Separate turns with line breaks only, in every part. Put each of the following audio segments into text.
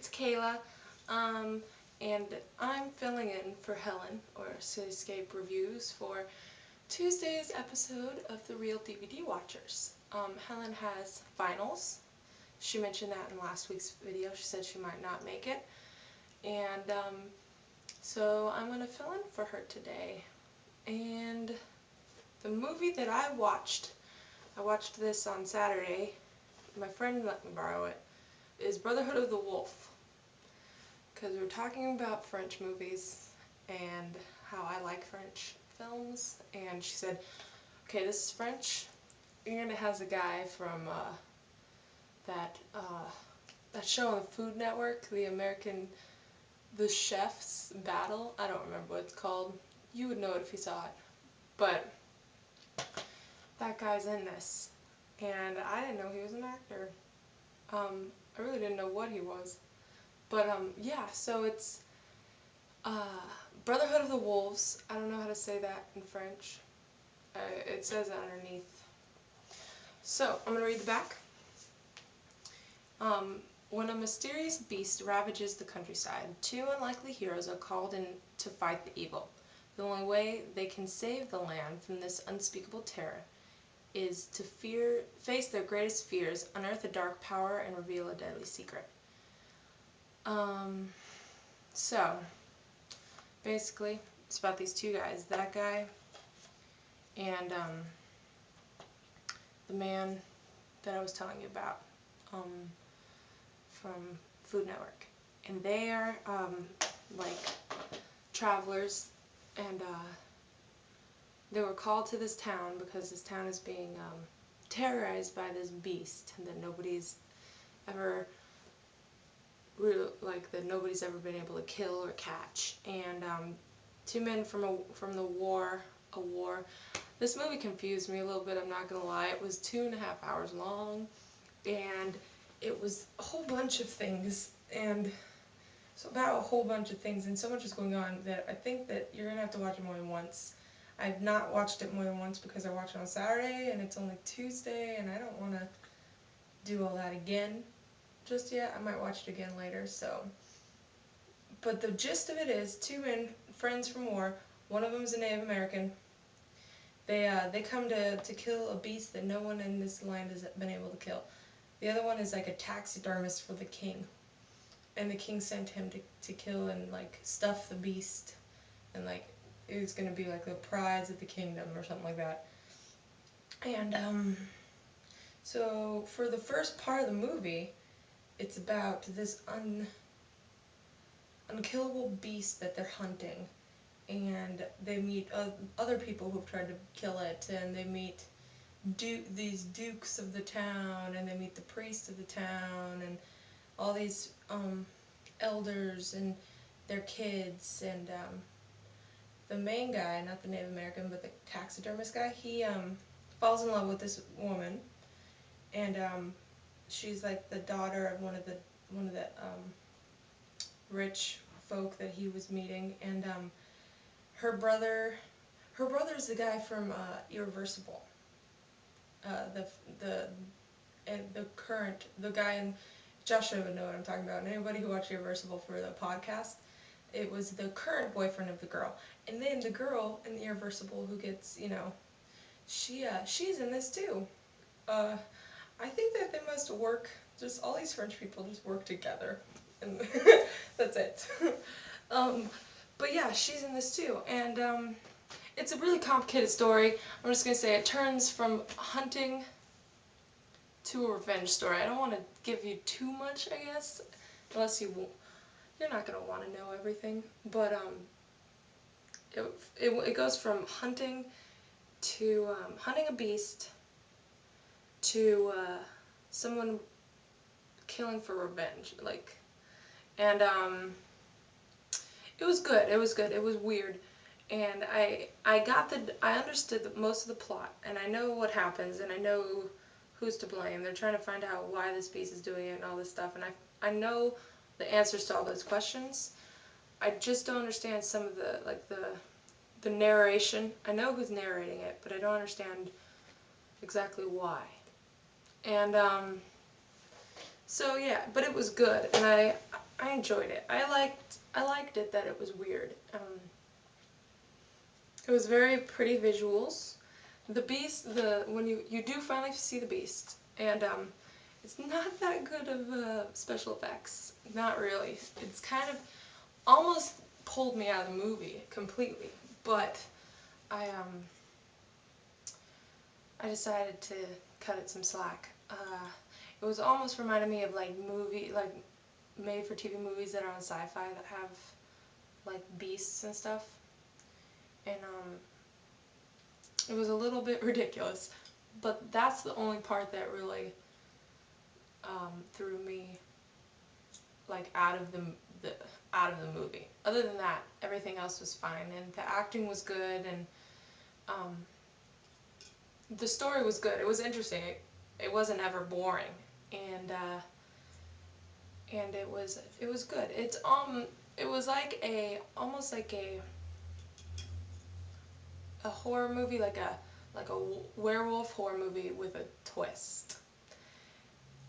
it's Kayla, and I'm filling in for Helen, or Cityscape Reviews, for Tuesday's episode of The Real DVD Watchers. Helen has finals. She mentioned that in last week's video. She said she might not make it, and so I'm going to fill in for her today. And the movie that I watched this on Saturday, my friend let me borrow it, is Brotherhood of the Wolf. Because we were talking about French movies and how I like French films, and she said, okay, this is French, and it has a guy from that that show on the Food Network, the Chef's Battle. I don't remember what it's called. You would know it if you saw it. But that guy's in this, and I didn't know he was an actor. I really didn't know what he was. But yeah, so it's uh, Brotherhood of the Wolves. I don't know how to say that in French. It says it underneath. So, I'm going to read the back. When a mysterious beast ravages the countryside, two unlikely heroes are called in to fight the evil. The only way they can save the land from this unspeakable terror is to face their greatest fears, unearth a dark power, and reveal a deadly secret. So, basically, it's about these two guys. That guy and the man that I was telling you about from Food Network. And they are like travelers, and they were called to this town because this town is being terrorized by this beast that nobody's ever nobody's ever been able to kill or catch. And two men from the war, a war. This movie confused me a little bit, I'm not gonna lie. It was 2.5 hours long, and it was a whole bunch of things, and so about a whole bunch of things, and so much is going on that I think that you're gonna have to watch it more than once. I've not watched it more than once because I watched it on Saturday, and it's only Tuesday, and I don't want to do all that again just yet. I might watch it again later, so. But the gist of it is, two men, friends from war, one of them is a Native American. They come to kill a beast that no one in this land has been able to kill. The other one is like a taxidermist for the king, and the king sent him to kill and like stuff the beast, and like it was gonna be like the prize of the kingdom or something like that. And so for the first part of the movie, it's about this unkillable beast that they're hunting, and they meet other people who've tried to kill it, and they meet these dukes of the town, and they meet the priest of the town, and all these elders and their kids, and the main guy, not the Native American, but the taxidermist guy, he falls in love with this woman, and she's like the daughter of one of the rich folk that he was meeting, and her brother her brother's the guy from Irreversible, the the and the guy in Joshua would know what I'm talking about, and anybody who watched Irreversible for the podcast, it was the current boyfriend of the girl. And then the girl in the Irreversible who gets, she's in this too. I think that they must work, just all these French people just work together, and that's it. um, but yeah, she's in this too, and it's a really complicated story. I'm just gonna say it turns from hunting to a revenge story. I don't want to give you too much, I guess, unless you're not gonna want to know everything. But it goes from hunting to hunting a beast to someone killing for revenge, and it was good. It was good. It was weird, and I understood most of the plot, and I know what happens, and I know who's to blame. They're trying to find out why this beast is doing it and all this stuff, and I know the answers to all those questions. I just don't understand some of the narration. I know who's narrating it, but I don't understand exactly why. And so yeah, but it was good, and I I enjoyed it. I liked it that it was weird. It was very pretty visuals. The beast, the when you do finally see the beast, and it's not that good of special effects. Not really. It's kind of almost pulled me out of the movie completely. But I I decided to cut it some slack. It was almost reminded me of like made for TV movies that are on sci-fi that have like beasts and stuff, and it was a little bit ridiculous. But that's the only part that really threw me like the out of the movie. Other than that, everything else was fine, and the acting was good, and um, the story was good. It was interesting. It wasn't ever boring, and it was good. It was like a almost like a horror movie, like a werewolf horror movie with a twist.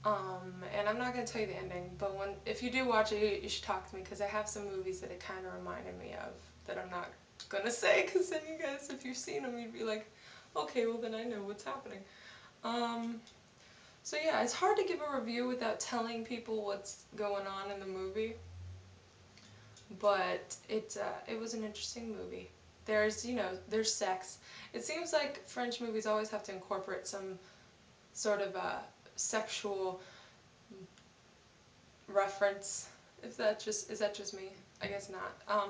And I'm not gonna tell you the ending, but if you do watch it, you should talk to me because I have some movies that it kind of reminded me of that I'm not gonna say because then you guys, if you've seen them, you'd be like, okay, well then I know what's happening. Um, so yeah, it's hard to give a review without telling people what's going on in the movie, but it was an interesting movie. There's sex. It seems like French movies always have to incorporate some sort of sexual reference. If that just is that just me? I guess not.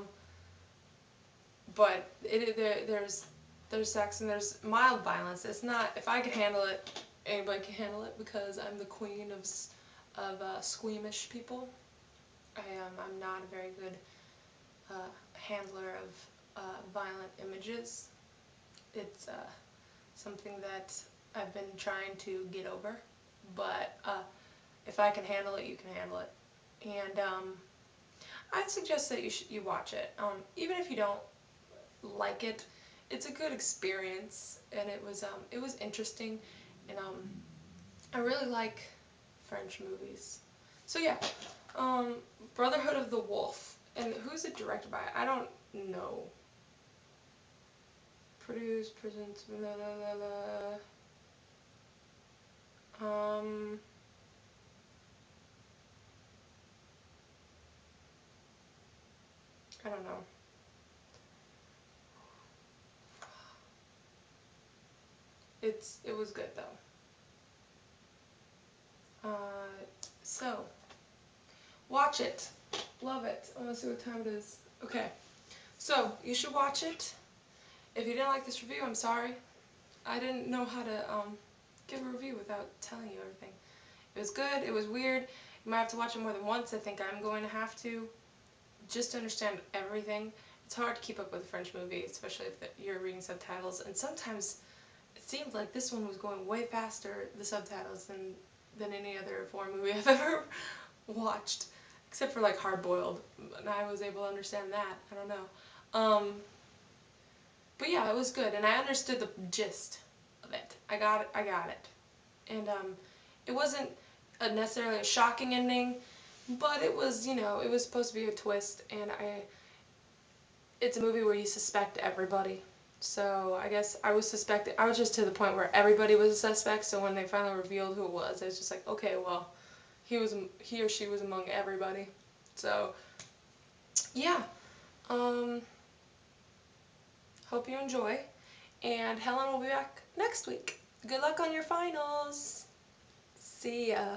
But there's sex and there's mild violence. It's not if I could handle it, anybody can handle it because I'm the queen of squeamish people. I'm not a very good handler of violent images. It's something that I've been trying to get over, but if I can handle it, you can handle it. And I'd suggest that you watch it. Even if you don't like it, it's a good experience, and it was interesting, and I really like French movies. So yeah, um, Brotherhood of the Wolf, and who's it directed by? I don't know. Produced, presents, blah, blah, blah, blah. I don't know. It was good though. Uh, so watch it. Love it. I want to see what time it is. Okay. So you should watch it. If you didn't like this review, I'm sorry. I didn't know how to give a review without telling you everything. It was good. It was weird. You might have to watch it more than once. I think I'm going to have to just to understand everything. It's hard to keep up with a French movie, especially if you're reading subtitles. And sometimes it seemed like this one was going way faster, the subtitles, than any other foreign movie I've ever watched, except for like Hard Boiled, and I was able to understand that. I don't know. But yeah, it was good, and I understood the gist of it. I got it, and it wasn't necessarily a shocking ending, but it was supposed to be a twist, and it's a movie where you suspect everybody. So I guess I was suspected. I was just to the point where everybody was a suspect. So when they finally revealed who it was, I was just like, okay, well, he or she was among everybody. So yeah, um, hope you enjoy, and Helen will be back next week. Good luck on your finals. See ya.